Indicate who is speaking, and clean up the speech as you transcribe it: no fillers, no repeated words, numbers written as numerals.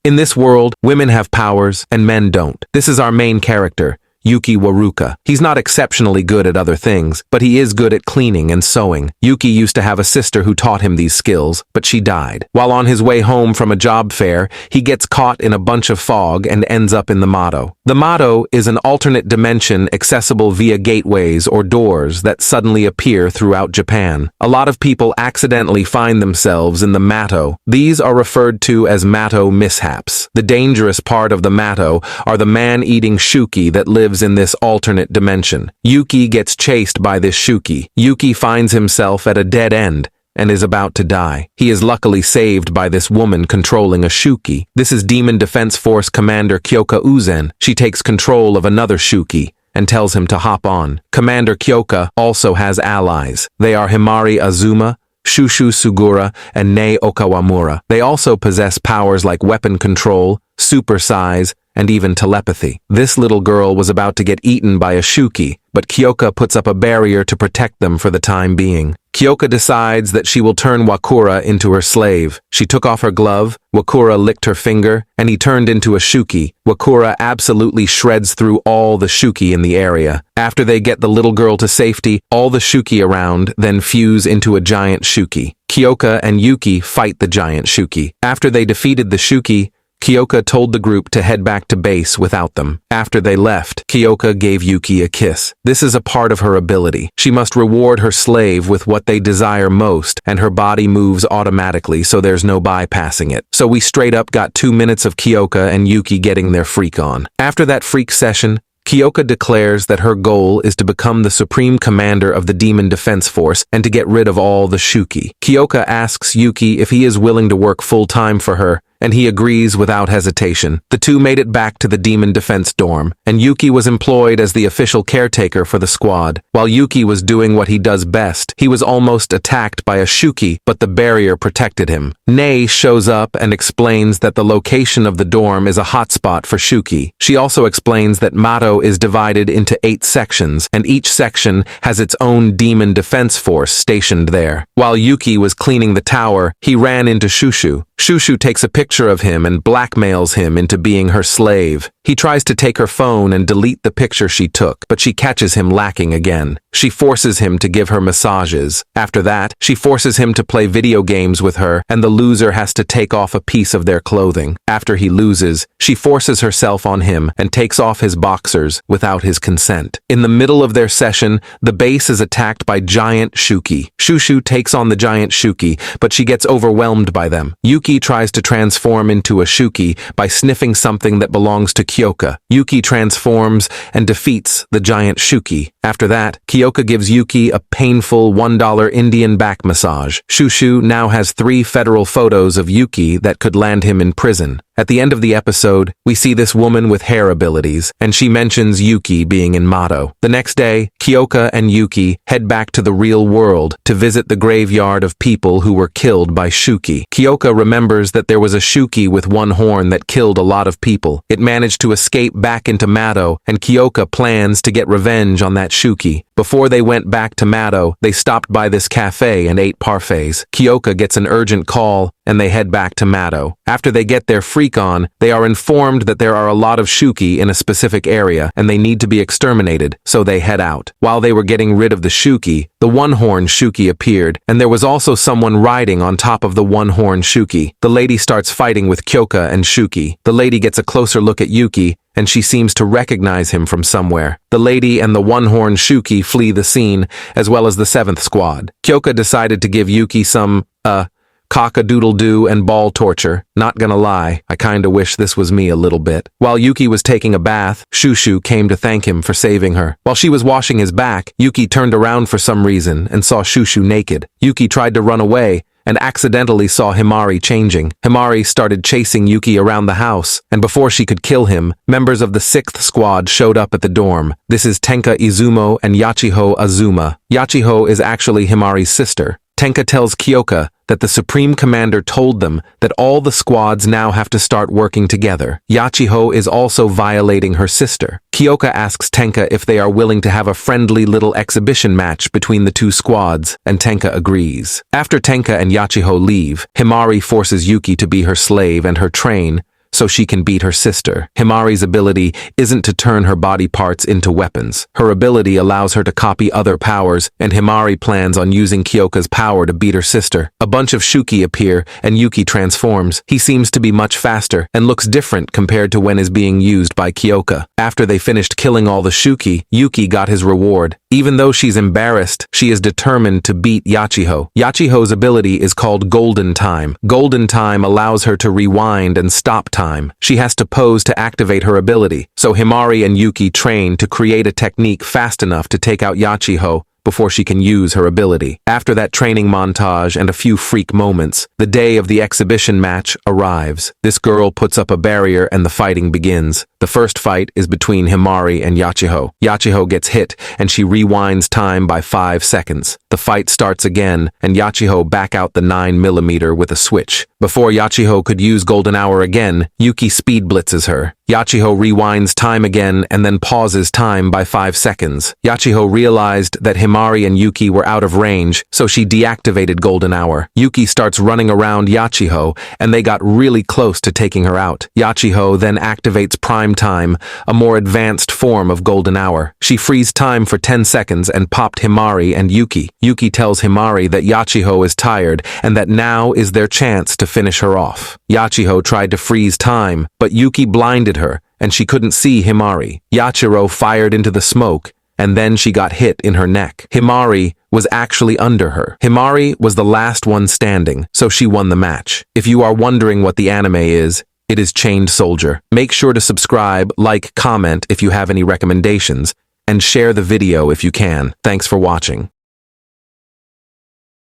Speaker 1: In this world, women have powers and men don't. This is our main character, Yuki Waruka. He's not exceptionally good at other things, but he is good at cleaning and sewing. Yuki used to have a sister who taught him these skills, but she died. While on his way home from a job fair, he gets caught in a bunch of fog and ends up in the matto. The matto is an alternate dimension accessible via gateways or doors that suddenly appear throughout Japan. A lot of people accidentally find themselves in the matto. These are referred to as matto mishaps. The dangerous part of the matto are the man-eating Shuki that lives in this alternate dimension. Yuki gets chased by this Shuki. Yuki finds himself at a dead end and is about to die. He is luckily saved by this woman controlling a Shuki. This is Demon Defense Force Commander Kyoka Uzen. She takes control of another Shuki and tells him to hop on. Commander Kyoka also has allies. They are Himari Azuma, Shushu Sugura, and Nei Okawamura. They also possess powers like weapon control, super size, and even telepathy. This little girl was about to get eaten by a Shuki, but Kyoka puts up a barrier to protect them for the time being. Kyoka decides that she will turn Wakura into her slave. She took off her glove, Wakura licked her finger, and he turned into a Shuki. Wakura absolutely shreds through all the Shuki in the area. After they get the little girl to safety, all the Shuki around then fuse into a giant Shuki. Kyoka and Yuki fight the giant Shuki. After they defeated the Shuki, Kyoka told the group to head back to base without them. After they left, Kyoka gave Yuki a kiss. This is a part of her ability. She must reward her slave with what they desire most, and her body moves automatically, so there's no bypassing it. So we straight up got 2 minutes of Kyoka and Yuki getting their freak on. After that freak session, Kyoka declares that her goal is to become the supreme commander of the Demon Defense Force and to get rid of all the Shuki. Kyoka asks Yuki if he is willing to work full-time for her, and he agrees without hesitation. The two made it back to the Demon Defense dorm, and Yuki was employed as the official caretaker for the squad. While Yuki was doing what he does best, he was almost attacked by a Shuki, but the barrier protected him. Nei shows up and explains that the location of the dorm is a hotspot for Shuki. She also explains that matto is divided into 8 sections, and each section has its own Demon Defense Force stationed there. While Yuki was cleaning the tower, he ran into Shushu. Shushu takes a picture of him and blackmails him into being her slave. He tries to take her phone and delete the picture she took, but she catches him lacking again. She forces him to give her massages. After that, she forces him to play video games with her, and the loser has to take off a piece of their clothing. After he loses, she forces herself on him and takes off his boxers without his consent. In the middle of their session, the base is attacked by giant Shuki. Shushu takes on the giant Shuki, but she gets overwhelmed by them. Yuki tries to transform into a Shuki by sniffing something that belongs to Kyoka. Yuki transforms and defeats the giant Shuki. After that, Kyoka gives Yuki a painful $1 Indian back massage. Shushu now has 3 federal photos of Yuki that could land him in prison. At the end of the episode, we see this woman with hair abilities, and she mentions Yuki being in matto. The next day, Kyoka and Yuki head back to the real world to visit the graveyard of people who were killed by Shuki. Kyoka remembers that there was a Shuki with one horn that killed a lot of people. It managed to escape back into matto, and Kyoka plans to get revenge on that Shuki. Before they went back to matto, they stopped by this cafe and ate parfaits. Kyoka gets an urgent call, and they head back to matto. After they get their freak on, they are informed that there are a lot of Shuki in a specific area, and they need to be exterminated, so they head out. While they were getting rid of the Shuki, the one-horn Shuki appeared, and there was also someone riding on top of the one-horn Shuki. The lady starts fighting with Kyoka and Shuki. The lady gets a closer look at Yuki, and she seems to recognize him from somewhere. The lady and the one-horn Shuki flee the scene, as well as the 7th squad. Kyoka decided to give Yuki some, cock-a-doodle-doo and ball torture. Not gonna lie, I kinda wish this was me a little bit. While Yuki was taking a bath, Shushu came to thank him for saving her. While she was washing his back, Yuki turned around for some reason and saw Shushu naked. Yuki tried to run away and accidentally saw Himari changing. Himari started chasing Yuki around the house, and before she could kill him, members of the 6th squad showed up at the dorm. This is Tenka Izumo and Yachiho Azuma. Yachiho is actually Himari's sister. Tenka tells Kyoka that the Supreme Commander told them that all the squads now have to start working together. Yachiho is also violating her sister. Kyoka asks Tenka if they are willing to have a friendly little exhibition match between the 2 squads, and Tenka agrees. After Tenka and Yachiho leave, Himari forces Yuki to be her slave and her train, so she can beat her sister. Himari's ability isn't to turn her body parts into weapons. Her ability allows her to copy other powers, and Himari plans on using Kyoka's power to beat her sister. A bunch of Shuki appear, and Yuki transforms. He seems to be much faster, and looks different compared to when is being used by Kyoka. After they finished killing all the Shuki, Yuki got his reward. Even though she's embarrassed, she is determined to beat Yachiho. Yachiho's ability is called Golden Time. Golden Time allows her to rewind and stop time. She has to pose to activate her ability, so Himari and Yuki train to create a technique fast enough to take out Yachiho before she can use her ability. After that training montage and a few freak moments, the day of the exhibition match arrives. This girl puts up a barrier and the fighting begins. The first fight is between Himari and Yachiho. Yachiho gets hit and she rewinds time by 5 seconds. The fight starts again and Yachiho back out the 9mm with a switch. Before Yachiho could use Golden Hour again, Yuki speed blitzes her. Yachiho rewinds time again and then pauses time by 5 seconds. Yachiho realized that Himari and Yuki were out of range, so she deactivated Golden Hour. Yuki starts running around Yachiho, and they got really close to taking her out. Yachiho then activates Prime Time, a more advanced form of Golden Hour. She frees time for 10 seconds and popped Himari and Yuki. Yuki tells Himari that Yachiho is tired and that now is their chance to finish her off. Yachiho tried to freeze time, but Yuki blinded her, and she couldn't see Himari. Yachiho fired into the smoke, and then she got hit in her neck. Himari was actually under her. Himari was the last one standing, so she won the match. If you are wondering what the anime is, it is Chained Soldier. Make sure to subscribe, like, comment if you have any recommendations, and share the video if you can. Thanks for watching.